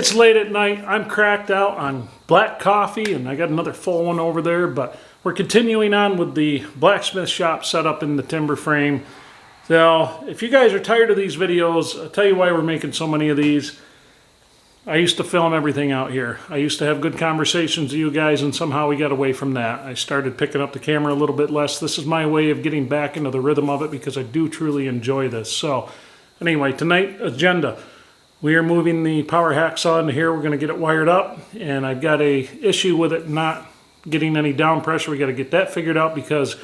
It's late at night. I'm cracked out on black coffee, and I got another full one over there, but we're continuing on with the blacksmith shop set up in the timber frame. So if you guys are tired of these videos, I'll tell you why we're making so many of these. I used to film everything out here. I used to have good conversations with you guys, and somehow we got away from that. I started picking up the camera a little bit less. This is my way of getting back into the rhythm of it because I do truly enjoy this. So anyway, tonight agenda. We are moving the power hacksaw into here. We're going to get it wired up, and I've got a issue with it not getting any down pressure. We got to get that figured out because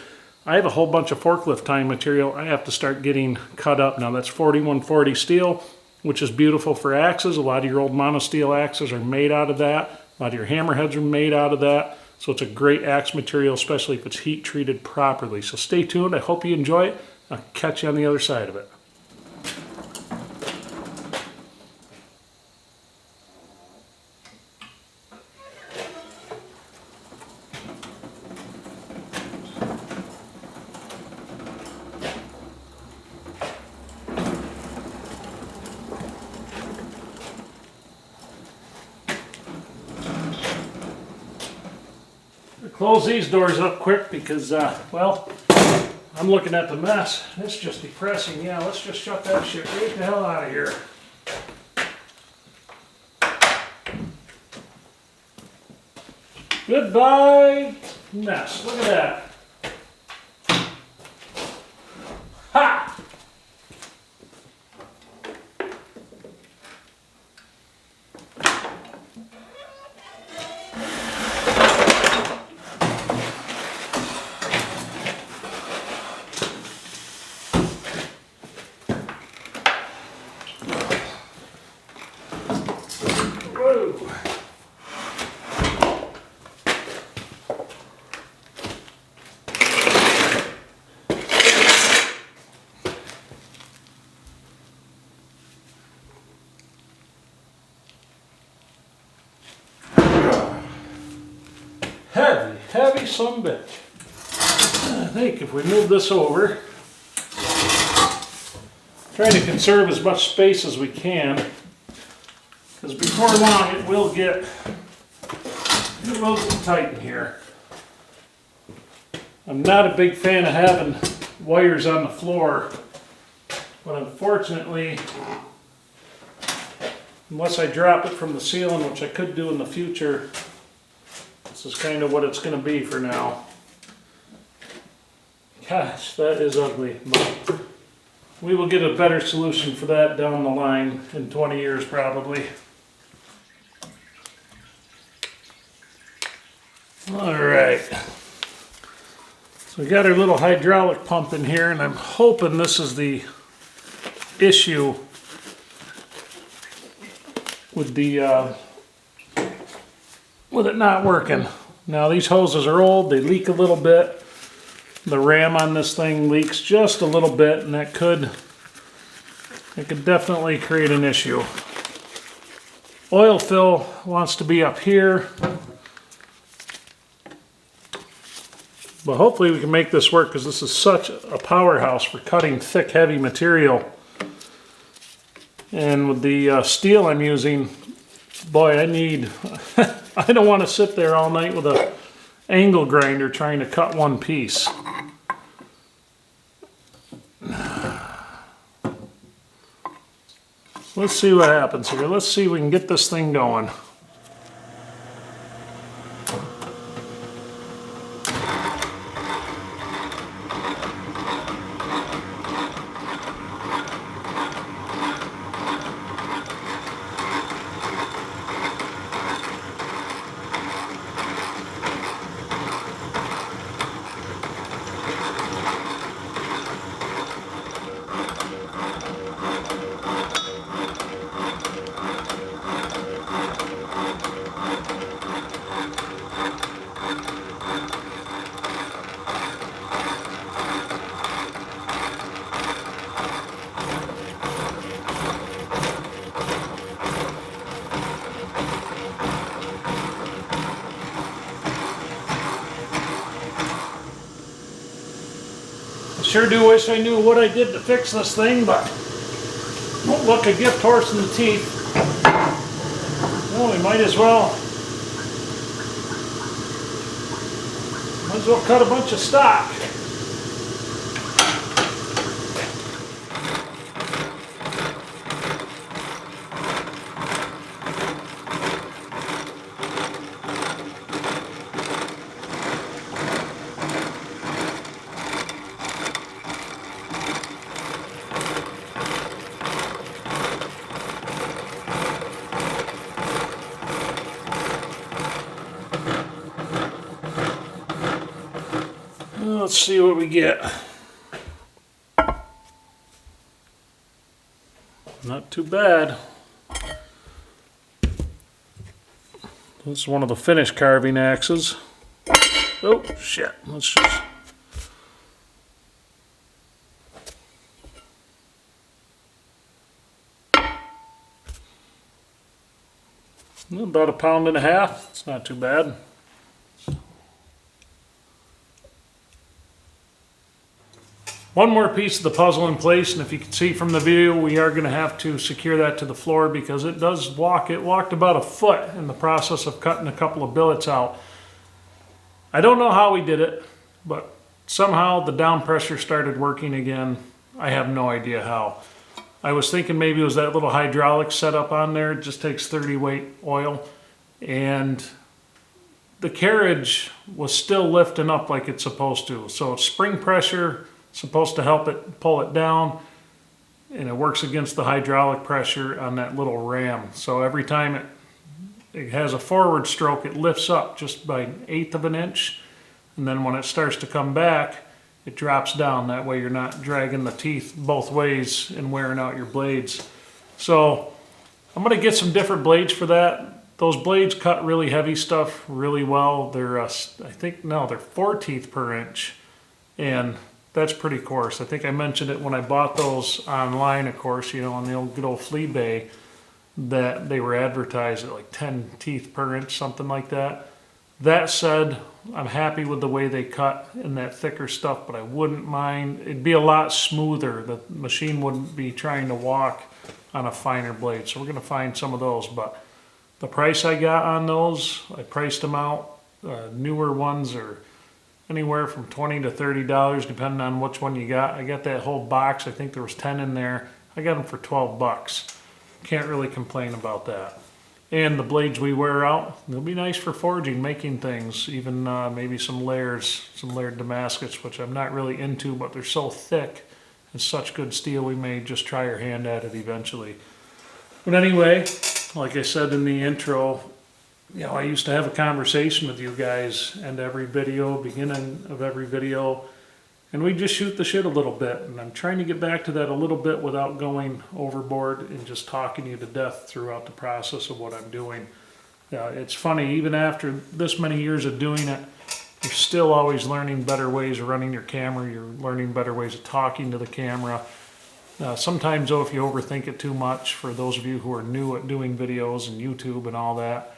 I have a whole bunch of forklift tying material I have to start getting cut up. Now that's 4140 steel, which is beautiful for axes. A lot of your old monosteel axes are made out of that. A lot of your hammerheads are made out of that. So it's a great axe material, especially if it's heat treated properly. So stay tuned. I hope you enjoy it. I'll catch you on the other side of it. Close these doors up quick because, well, I'm looking at the mess. It's just depressing. Yeah, let's just shut that shit right the hell out of here. Goodbye, mess. Look at that. Ha! Heavy sumbitch. I think if we move this over, trying to conserve as much space as we can, because before long it will get tight in here. I'm not a big fan of having wires on the floor, but unfortunately, unless I drop it from the ceiling, which I could do in the future, this is kind of what it's going to be for now. Gosh, that is ugly. But we will get a better solution for that down the line in 20 years probably. Alright. So we got our little hydraulic pump in here, and I'm hoping this is the issue with the with it not working. Now these hoses are old, they leak a little bit. The ram on this thing leaks just a little bit, and it could definitely create an issue. Oil fill wants to be up here, but hopefully we can make this work because this is such a powerhouse for cutting thick, heavy material. And with the steel I'm using, boy, I need I don't want to sit there all night with an angle grinder trying to cut one piece. Let's see what happens here. Let's see if we can get this thing going. Sure do wish I knew what I did to fix this thing, but won't look a gift horse in the teeth. Well, we might as well cut a bunch of stock. Let's see what we get. Not too bad. This is one of the finished carving axes. Oh, shit. Let's just... About 1.5 pounds. It's not too bad. One more piece of the puzzle in place, and if you can see from the video, we are going to have to secure that to the floor because it does walk. It walked about 1 foot in the process of cutting a couple of billets out. I don't know how we did it, but somehow the down pressure started working again. I have no idea how. I was thinking maybe it was that little hydraulic setup on there. It just takes 30 weight oil, and the carriage was still lifting up like it's supposed to. So spring pressure supposed to help it pull it down, and it works against the hydraulic pressure on that little ram. So every time it has a forward stroke, it lifts up just by 1/8 of an inch, and then when it starts to come back, it drops down. That way you're not dragging the teeth both ways and wearing out your blades. So I'm going to get some different blades for that. Those blades cut really heavy stuff really well. They're I think no, they're 4 teeth per inch, and that's pretty coarse. I think I mentioned it when I bought those online, of course, you know, on the old good old flea bay, that they were advertised at like 10 teeth per inch, something like that. That said, I'm happy with the way they cut in that thicker stuff, but I wouldn't mind. It'd be a lot smoother. The machine wouldn't be trying to walk on a finer blade. So we're going to find some of those, but the price I got on those, I priced them out. Newer ones are anywhere from $20 to $30, depending on which one you got. I got that whole box. I think there was 10 in there. I got them for 12 bucks. Can't really complain about that. And the blades we wear out, they'll be nice for forging, making things, even maybe some layers, some layered Damascus, which I'm not really into, but they're so thick and such good steel, we may just try our hand at it eventually. But anyway, like I said in the intro, you know, I used to have a conversation with you guys and every video, beginning of every video, and we just shoot the shit a little bit. And I'm trying to get back to that a little bit without going overboard and just talking you to death throughout the process of what I'm doing. It's funny, even after this many years of doing it, you're still always learning better ways of running your camera. You're learning better ways of talking to the camera. Sometimes, though, if you overthink it too much, for those of you who are new at doing videos and YouTube and all that,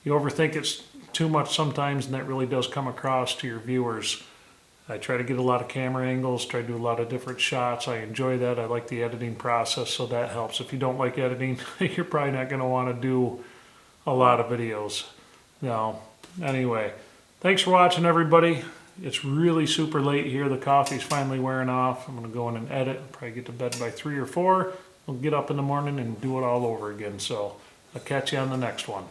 you overthink it too much sometimes, and that really does come across to your viewers. I try to get a lot of camera angles, try to do a lot of different shots. I enjoy that. I like the editing process, so that helps. If you don't like editing, you're probably not going to want to do a lot of videos. No. Anyway, thanks for watching, everybody. It's really super late here. The coffee's finally wearing off. I'm going to go in and edit. Probably get to bed by 3 or 4. We'll get up in the morning and do it all over again. So I'll catch you on the next one.